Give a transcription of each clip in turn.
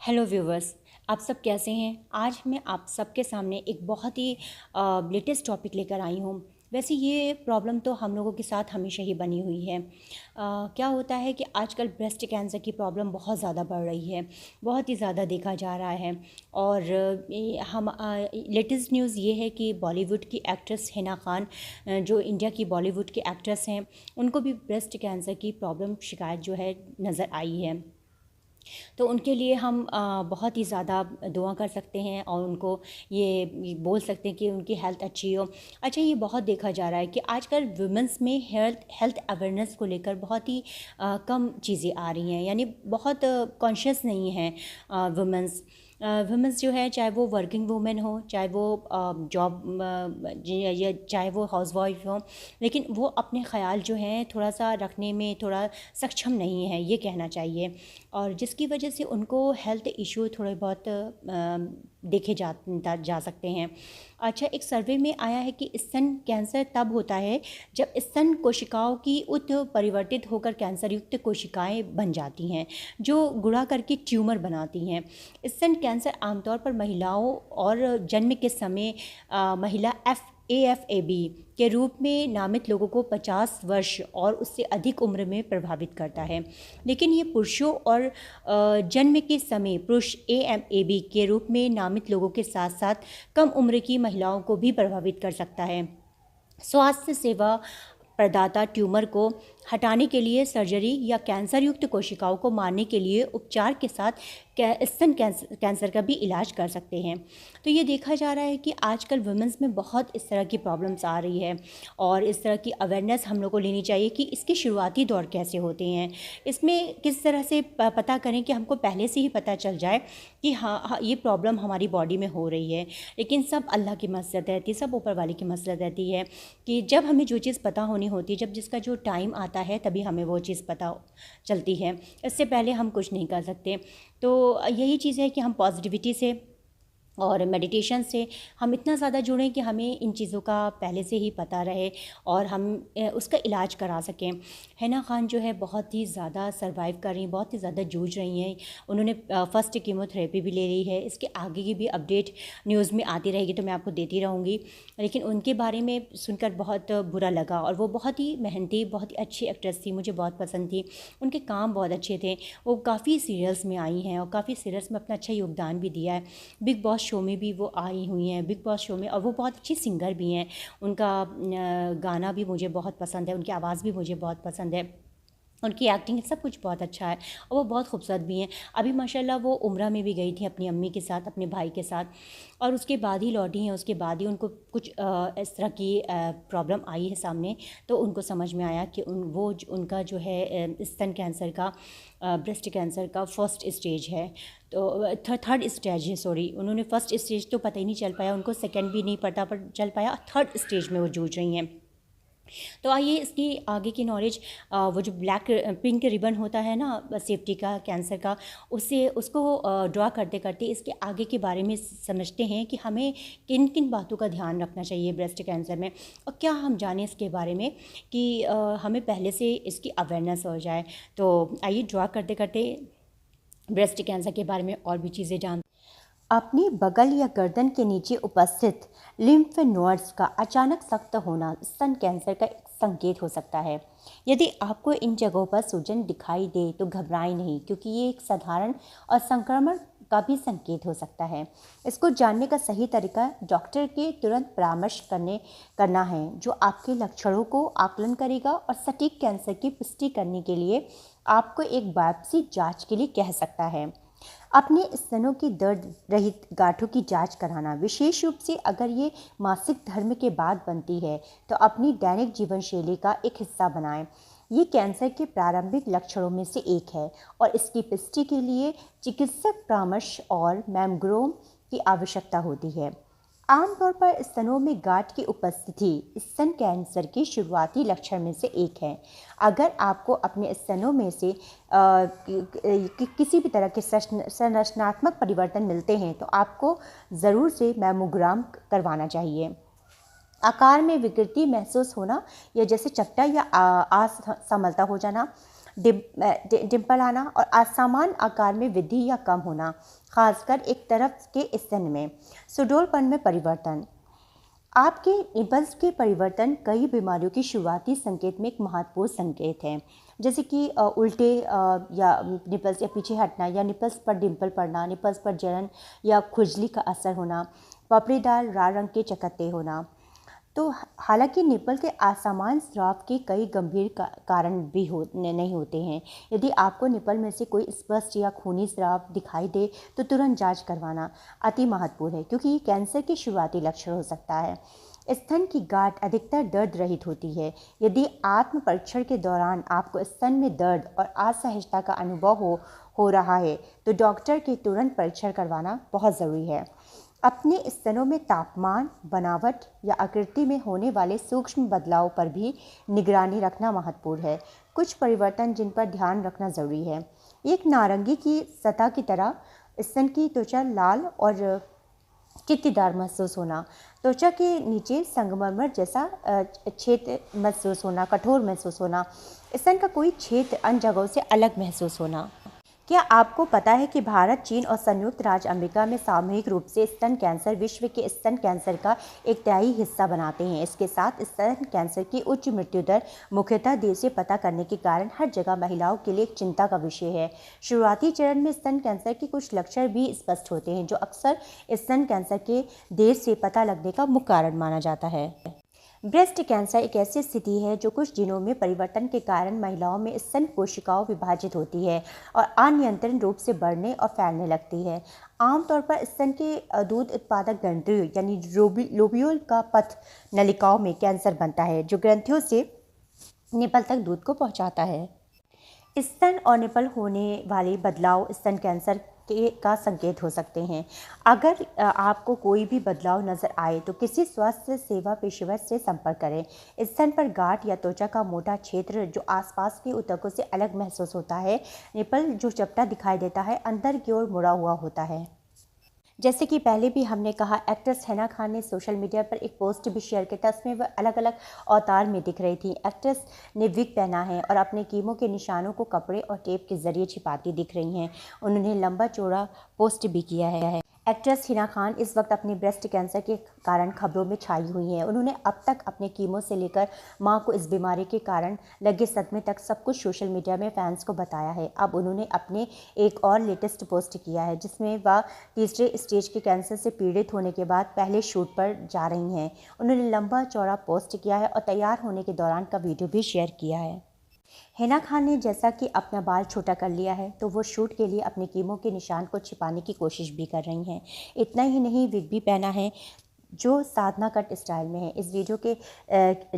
Hello viewers. आप सब कैसे हैं? आज मैं आप सबके सामने एक बहुत ही लेटेस्ट टॉपिक लेकर आई हूँ। वैसे ये प्रॉब्लम तो हम लोगों के साथ हमेशा ही बनी हुई है। क्या होता है कि आजकल ब्रेस्ट कैंसर की प्रॉब्लम बहुत ज़्यादा बढ़ रही है, बहुत ही ज़्यादा देखा जा रहा है। और हम लेटेस्ट न्यूज़ ये है कि बॉलीवुड की एक्ट्रेस हिना खान, जो इंडिया की बॉलीवुड की एक्ट्रेस हैं, उनको भी ब्रेस्ट कैंसर की प्रॉब्लम शिकायत जो है नज़र आई है। तो उनके लिए हम बहुत ही ज़्यादा दुआ कर सकते हैं और उनको ये बोल सकते हैं कि उनकी हेल्थ अच्छी हो। अच्छा, ये बहुत देखा जा रहा है कि आजकल वुमेंस में हेल्थ हेल्थ अवेयरनेस को लेकर बहुत ही कम चीज़ें आ रही हैं, यानी बहुत कॉन्शियस नहीं हैं वुमेंस। वुमेंस जो है, चाहे वो वर्किंग वूमेन हो, चाहे वो जॉब या चाहे वो हाउसवाइफ हो, लेकिन वो अपने ख़्याल जो हैं थोड़ा सा रखने में थोड़ा सक्षम नहीं है, ये कहना चाहिए। और जिसकी वजह से उनको हेल्थ इशू थोड़े बहुत देखे जा सकते हैं। अच्छा, एक सर्वे में आया है कि स्तन कैंसर तब होता है जब स्तन कोशिकाओं की उत्त परिवर्तित होकर कैंसर युक्त कोशिकाएं बन जाती हैं, जो गुणा करके ट्यूमर बनाती हैं। स्तन कैंसर आमतौर पर महिलाओं और जन्म के समय महिला AFAB के रूप में नामित लोगों को 50 वर्ष और उससे अधिक उम्र में प्रभावित करता है, लेकिन ये पुरुषों और जन्म के समय पुरुष AMAB के रूप में नामित लोगों के साथ साथ कम उम्र की महिलाओं को भी प्रभावित कर सकता है। स्वास्थ्य सेवा प्रदाता ट्यूमर को हटाने के लिए सर्जरी या कैंसर युक्त कोशिकाओं को मारने के लिए उपचार के साथ स्तन कैंसर का भी इलाज कर सकते हैं। तो ये देखा जा रहा है कि आजकल वुमेंस में बहुत इस तरह की प्रॉब्लम्स आ रही है और इस तरह की अवेयरनेस हम लोग को लेनी चाहिए कि इसके शुरुआती दौर कैसे होते हैं, इसमें किस तरह से पता करें कि हमको पहले से ही पता चल जाए कि हाँ, ये प्रॉब्लम हमारी बॉडी में हो रही है। लेकिन सब अल्लाह की मसलत रहती है, सब ऊपर वाले की मसलत रहती है कि जब हमें जो चीज़ पता होनी होती है, जब जिसका जो टाइम आता है, तभी हमें वो चीज़ पता चलती है। इससे पहले हम कुछ नहीं कर सकते। तो यही चीज़ है कि हम पॉजिटिविटी से और मेडिटेशन से हम इतना ज़्यादा जुड़ें कि हमें इन चीज़ों का पहले से ही पता रहे और हम उसका इलाज करा सकें। हिना खान जो है बहुत ही ज़्यादा सर्वाइव कर रही हैं, बहुत ही ज़्यादा जूझ रही हैं। उन्होंने फ़र्स्ट कीमोथेरेपी भी ले ली है। इसके आगे की भी अपडेट न्यूज़ में आती रहेगी तो मैं आपको देती रहूँगी। लेकिन उनके बारे में सुनकर बहुत बुरा लगा। और वो बहुत ही मेहनती, बहुत ही अच्छी एक्ट्रेस थी, मुझे बहुत पसंद थी। उनके काम बहुत अच्छे थे। वो काफ़ी सीरियल्स में आई हैं और काफ़ी सीरियल्स में अपना अच्छा योगदान भी दिया है। बिग बॉस शो में भी वो आई हुई हैं, बिग बॉस शो में, और वो बहुत अच्छी सिंगर भी हैं। उनका गाना भी मुझे बहुत पसंद है, उनकी आवाज़ भी मुझे बहुत पसंद है, उनकी एक्टिंग सब कुछ बहुत अच्छा है और वो बहुत खूबसूरत भी हैं। अभी माशाल्लाह वो उम्रा में भी गई थी अपनी अम्मी के साथ, अपने भाई के साथ, और उसके बाद ही लौटी हैं। उसके बाद ही उनको कुछ इस तरह की प्रॉब्लम आई है सामने, तो उनको समझ में आया कि उनका जो है स्तन कैंसर का, ब्रेस्ट कैंसर का फर्स्ट स्टेज है। तो थर्ड स्टेज है, सॉरी, उन्होंने फर्स्ट स्टेज तो पता ही नहीं चल पाया उनको, सेकेंड भी नहीं पता पर चल पाया, थर्ड स्टेज में वो जूझ रही हैं। तो आइए इसकी आगे की नॉलेज, वो जो ब्लैक पिंक रिबन होता है ना सेफ्टी का, कैंसर का, उसको ड्रा करते करते इसके आगे के बारे में समझते हैं कि हमें किन किन बातों का ध्यान रखना चाहिए ब्रेस्ट कैंसर में, और क्या हम जानें इसके बारे में कि हमें पहले से इसकी अवेयरनेस हो जाए। तो आइए ड्रा करते करते ब्रेस्ट कैंसर के बारे में और भी चीज़ें जान। अपनी बगल या गर्दन के नीचे उपस्थित लिम्फ नोड्स का अचानक सख्त होना स्तन कैंसर का एक संकेत हो सकता है। यदि आपको इन जगहों पर सूजन दिखाई दे तो घबराएं नहीं, क्योंकि ये एक साधारण और संक्रमण का भी संकेत हो सकता है। इसको जानने का सही तरीका डॉक्टर के तुरंत परामर्श करना है, जो आपके लक्षणों को आकलन करेगा और सटीक कैंसर की पुष्टि करने के लिए आपको एक बायोप्सी जांच के लिए कह सकता है। अपने स्तनों की दर्द रहित गांठों की जांच कराना, विशेष रूप से अगर ये मासिक धर्म के बाद बनती है, तो अपनी दैनिक जीवन शैली का एक हिस्सा बनाएं। ये कैंसर के प्रारंभिक लक्षणों में से एक है और इसकी पुष्टि के लिए चिकित्सक परामर्श और मैमोग्राम की आवश्यकता होती है। आमतौर पर स्तनों में गांठ की उपस्थिति स्तन कैंसर के शुरुआती लक्षण में से एक है। अगर आपको अपने स्तनों में से किसी भी तरह के संरचनात्मक परिवर्तन मिलते हैं तो आपको ज़रूर से मैमोग्राम करवाना चाहिए। आकार में विकृति महसूस होना या जैसे चपटा या असमलता हो जाना, डिम्पल आना और असामान्य आकार में वृद्धि या कम होना, खासकर एक तरफ के स्तन में। सुडौलपन में परिवर्तन। आपके निपल्स के परिवर्तन कई बीमारियों की शुरुआती संकेत में एक महत्वपूर्ण संकेत है, जैसे कि उल्टे या निपल्स या पीछे हटना, या निपल्स पर डिम्पल पड़ना, निपल्स पर जलन या खुजली का असर होना, पपड़ीदार लाल रंग के चकत्ते होना। तो हालांकि निपल के असामान्य स्राव के कई गंभीर कारण भी नहीं होते हैं। यदि आपको निपल में से कोई स्पष्ट या खूनी स्राव दिखाई दे तो तुरंत जांच करवाना अति महत्वपूर्ण है, क्योंकि ये कैंसर के शुरुआती लक्षण हो सकता है। स्तन की गांठ अधिकतर दर्द रहित होती है। यदि आत्म परीक्षण के दौरान आपको स्तन में दर्द और असहजता का अनुभव हो रहा है तो डॉक्टर के तुरंत परीक्षण करवाना बहुत ज़रूरी है। अपने स्तनों में तापमान, बनावट या आकृति में होने वाले सूक्ष्म बदलाव पर भी निगरानी रखना महत्वपूर्ण है। कुछ परिवर्तन जिन पर ध्यान रखना ज़रूरी है। एक नारंगी की सतह की तरह स्तन की त्वचा लाल और चित्तीदार महसूस होना, त्वचा के नीचे संगमरमर जैसा छेद महसूस होना, कठोर महसूस होना, स्तन का कोई क्षेत्र अन्य जगहों से अलग महसूस होना। क्या आपको पता है कि भारत, चीन और संयुक्त राज्य अमेरिका में सामूहिक रूप से स्तन कैंसर विश्व के स्तन कैंसर का 1/3 हिस्सा बनाते हैं। इसके साथ स्तन कैंसर की उच्च मृत्यु दर मुख्यतः देर से पता करने के कारण हर जगह महिलाओं के लिए एक चिंता का विषय है। शुरुआती चरण में स्तन कैंसर के कुछ लक्षण भी स्पष्ट होते हैं, जो अक्सर स्तन कैंसर के देर से पता लगने का मुख्य कारण माना जाता है। ब्रेस्ट कैंसर एक ऐसी स्थिति है जो कुछ जीनों में परिवर्तन के कारण महिलाओं में स्तन कोशिकाओं विभाजित होती है और अनियंत्रित रूप से बढ़ने और फैलने लगती है। आमतौर पर स्तन के दूध उत्पादक ग्रंथियों यानी लोब्यूल का पथ नलिकाओं में कैंसर बनता है, जो ग्रंथियों से निपल तक दूध को पहुंचाता है। स्तन और निपल होने वाले बदलाव स्तन कैंसर का संकेत हो सकते हैं। अगर आपको कोई भी बदलाव नजर आए तो किसी स्वास्थ्य सेवा पेशेवर से संपर्क करें। स्तन पर गांठ या त्वचा का मोटा क्षेत्र जो आसपास के ऊतकों से अलग महसूस होता है। निपल जो चपटा दिखाई देता है अंदर की ओर मुड़ा हुआ होता है। जैसे कि पहले भी हमने कहा, एक्ट्रेस हिना खान ने सोशल मीडिया पर एक पोस्ट भी शेयर किया था। उसमें वह अलग अलग अवतार में दिख रही थी। एक्ट्रेस ने विग पहना है और अपने कीमो के निशानों को कपड़े और टेप के जरिए छिपाती दिख रही हैं। उन्होंने लंबा चौड़ा पोस्ट भी किया है। एक्ट्रेस हिना खान इस वक्त अपने ब्रेस्ट कैंसर के कारण खबरों में छाई हुई हैं। उन्होंने अब तक अपने कीमो से लेकर मां को इस बीमारी के कारण लगे सदमे तक सब कुछ सोशल मीडिया में फैंस को बताया है। अब उन्होंने अपने एक और लेटेस्ट पोस्ट किया है जिसमें वह तीसरे स्टेज के कैंसर से पीड़ित होने के बाद पहले शूट पर जा रही हैं। उन्होंने लंबा चौड़ा पोस्ट किया है और तैयार होने के दौरान का वीडियो भी शेयर किया है। हिना खान ने जैसा कि अपना बाल छोटा कर लिया है तो वो शूट के लिए अपने कीमो के निशान को छिपाने की कोशिश भी कर रही हैं। इतना ही नहीं, विग भी पहना है जो साधना कट स्टाइल में है। इस वीडियो के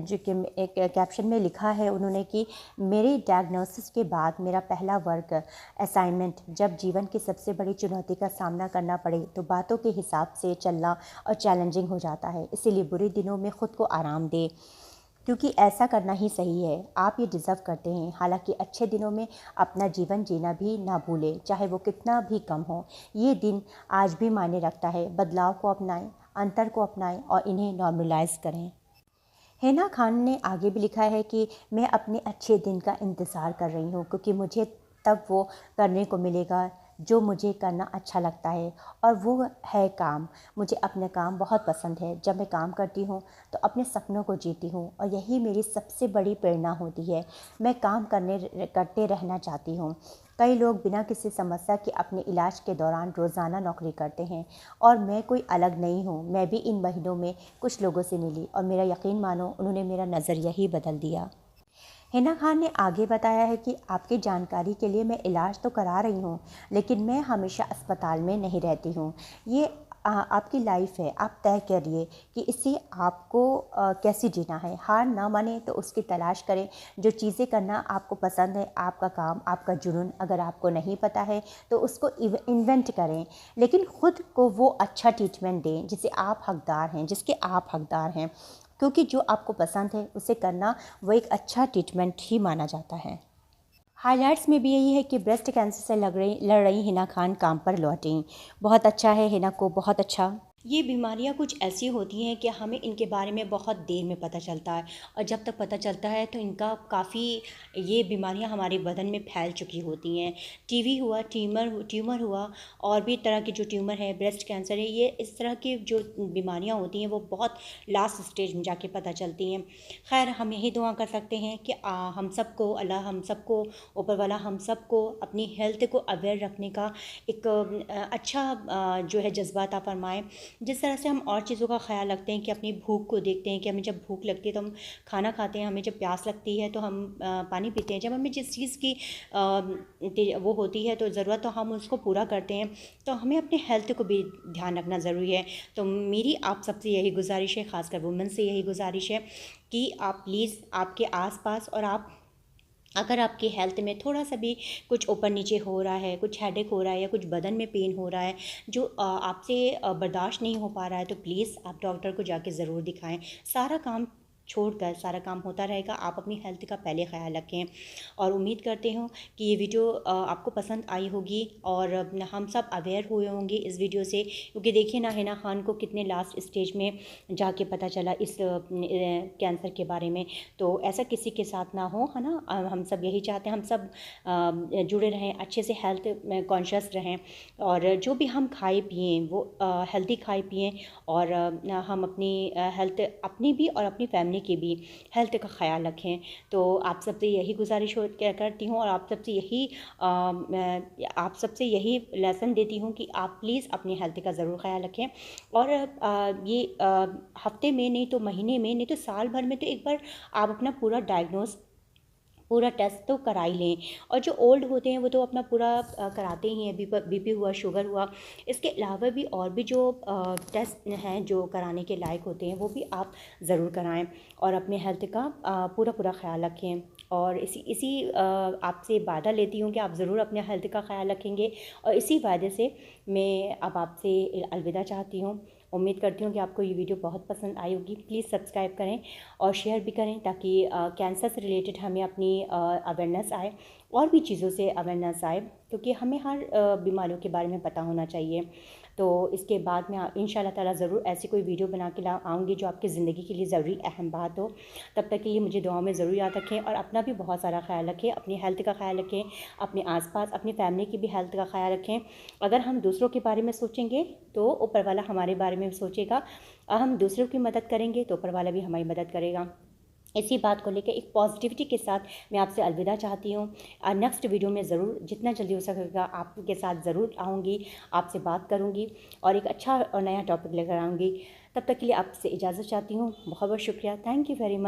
जो कि एक कैप्शन में लिखा है उन्होंने कि मेरे डायग्नोसिस के बाद मेरा पहला वर्क असाइनमेंट जब जीवन की सबसे बड़ी चुनौती का सामना करना पड़े तो बातों के हिसाब से चलना और चैलेंजिंग हो जाता है। इसीलिए बुरे दिनों में खुद को आराम दे, क्योंकि ऐसा करना ही सही है। आप ये डिज़र्व करते हैं। हालांकि अच्छे दिनों में अपना जीवन जीना भी ना भूलें, चाहे वो कितना भी कम हो। ये दिन आज भी मायने रखता है। बदलाव को अपनाएं, अंतर को अपनाएं और इन्हें नॉर्मलाइज करें। हिना खान ने आगे भी लिखा है कि मैं अपने अच्छे दिन का इंतज़ार कर रही हूँ, क्योंकि मुझे तब वो करने को मिलेगा जो मुझे करना अच्छा लगता है, और वो है काम। मुझे अपने काम बहुत पसंद है। जब मैं काम करती हूँ तो अपने सपनों को जीती हूँ और यही मेरी सबसे बड़ी प्रेरणा होती है। मैं काम करते रहना चाहती हूँ। कई लोग बिना किसी समस्या के अपने इलाज के दौरान रोज़ाना नौकरी करते हैं और मैं कोई अलग नहीं हूँ। मैं भी इन महीनों में कुछ लोगों से मिली और मेरा यकीन मानो उन्होंने मेरा नज़रिया ही बदल दिया। हिना खान ने आगे बताया है कि आपकी जानकारी के लिए मैं इलाज तो करा रही हूँ, लेकिन मैं हमेशा अस्पताल में नहीं रहती हूँ। ये आपकी लाइफ है। आप तय करिए कि इसे आपको कैसे जीना है। हार ना माने तो उसकी तलाश करें। जो चीज़ें करना आपको पसंद है, आपका काम, आपका जुनून, अगर आपको नहीं पता है तो उसको इन्वेंट करें, लेकिन ख़ुद को वो अच्छा ट्रीटमेंट दें जिसे आप हकदार हैं, जिसके आप हकदार हैं, क्योंकि जो आपको पसंद है उसे करना वो एक अच्छा ट्रीटमेंट ही माना जाता है। हाइलाइट्स में भी यही है कि ब्रेस्ट कैंसर से लड़ रही हिना खान काम पर लौटीं। बहुत अच्छा है, हिना को बहुत अच्छा। ये बीमारियाँ कुछ ऐसी होती हैं कि हमें इनके बारे में बहुत देर में पता चलता है, और जब तक पता चलता है तो इनका काफ़ी, ये बीमारियाँ हमारे बदन में फैल चुकी होती हैं। टीवी हुआ, ट्यूमर हुआ, और भी तरह के जो ट्यूमर है, ब्रेस्ट कैंसर है, ये इस तरह की जो बीमारियाँ होती हैं वो बहुत लास्ट स्टेज में जाके पता चलती हैं। खैर, हम यही दुआ कर सकते हैं कि हम सबको, अल्लाह हम सबको, ऊपर वाला हम सबको अपनी हेल्थ को अवेयर रखने का एक अच्छा जो है जज्बा अता फरमाए। जिस तरह से हम और चीज़ों का ख्याल रखते हैं कि अपनी भूख को देखते हैं कि हमें जब भूख लगती है तो हम खाना खाते हैं, हमें जब प्यास लगती है तो हम पानी पीते हैं, जब हमें जिस चीज़ की वो होती है तो ज़रूरत, तो हम उसको पूरा करते हैं। तो हमें अपने हेल्थ को भी ध्यान रखना ज़रूरी है। तो मेरी आप सबसे यही गुजारिश है, ख़ासकर वुमेन से यही गुजारिश है कि आप प्लीज़, आपके आसपास, और आप अगर आपकी हेल्थ में थोड़ा सा भी कुछ ऊपर नीचे हो रहा है, कुछ हेडेक हो रहा है, या कुछ बदन में पेन हो रहा है जो आपसे बर्दाश्त नहीं हो पा रहा है, तो प्लीज़ आप डॉक्टर को जाके ज़रूर दिखाएं। सारा काम छोड़कर, सारा काम होता रहेगा, आप अपनी हेल्थ का पहले ख्याल रखें। और उम्मीद करते हूँ कि ये वीडियो आपको पसंद आई होगी, और हम सब अवेयर हुए होंगे इस वीडियो से, क्योंकि देखिए ना, हिना खान को कितने लास्ट स्टेज में जाके पता चला इस कैंसर के बारे में। तो ऐसा किसी के साथ ना हो, है ना। हम सब यही चाहते हैं, हम सब जुड़े रहें, अच्छे से हेल्थ में कॉन्शियस रहें, और जो भी हम खाए पिएँ वो हेल्दी खाए पिएँ, और हम अपनी हेल्थ, अपनी भी और अपनी फैमिली की भी हेल्थ का ख्याल रखें। तो आप सबसे यही गुजारिश करती हूँ, और आप सबसे यही लेसन देती हूँ कि आप प्लीज़ अपनी हेल्थ का ज़रूर ख्याल रखें। और ये हफ्ते में नहीं तो महीने में, नहीं तो साल भर में तो एक बार आप अपना पूरा टेस्ट तो करा ही लें। और जो ओल्ड होते हैं वो तो अपना पूरा कराते ही हैं, बीपी हुआ, शुगर हुआ। इसके अलावा भी और भी जो टेस्ट हैं जो कराने के लायक होते हैं, वो भी आप ज़रूर कराएं, और अपने हेल्थ का पूरा पूरा ख्याल रखें। और इसी आपसे वादा लेती हूँ कि आप ज़रूर अपने हेल्थ का ख्याल रखेंगे, और इसी वादे से मैं अब आपसे अलविदा चाहती हूँ। उम्मीद करती हूँ कि आपको ये वीडियो बहुत पसंद आई होगी। प्लीज़ सब्सक्राइब करें और शेयर भी करें, ताकि कैंसर से रिलेटेड हमें अपनी अवेयरनेस आए, और भी चीज़ों से अवेयरनेस आए, क्योंकि हमें हर बीमारियों के बारे में पता होना चाहिए। तो इसके बाद मैं इंशाल्लाह ताला ज़रूर ऐसी कोई वीडियो बना के आऊँगी जो आपकी ज़िंदगी के लिए ज़रूरी अहम बात हो। तब तक के लिए मुझे दुआओं में ज़रूर याद रखें, और अपना भी बहुत सारा ख्याल रखें, अपनी हेल्थ का ख्याल रखें, अपने आसपास अपनी फैमिली की भी हेल्थ का ख्याल रखें। अगर हम दूसरों के बारे में सोचेंगे तो ऊपर वाला हमारे बारे में सोचेगा, और हम दूसरों की मदद करेंगे तो ऊपर वाला भी हमारी मदद करेगा। इसी बात को लेकर एक पॉजिटिविटी के साथ मैं आपसे अलविदा चाहती हूँ। नेक्स्ट वीडियो में ज़रूर, जितना जल्दी हो सकेगा, आपके साथ ज़रूर आऊँगी, आपसे बात करूँगी, और एक अच्छा और नया टॉपिक लेकर आऊँगी। तब तक के लिए आपसे इजाज़त चाहती हूँ। बहुत बहुत शुक्रिया। Thank you very much.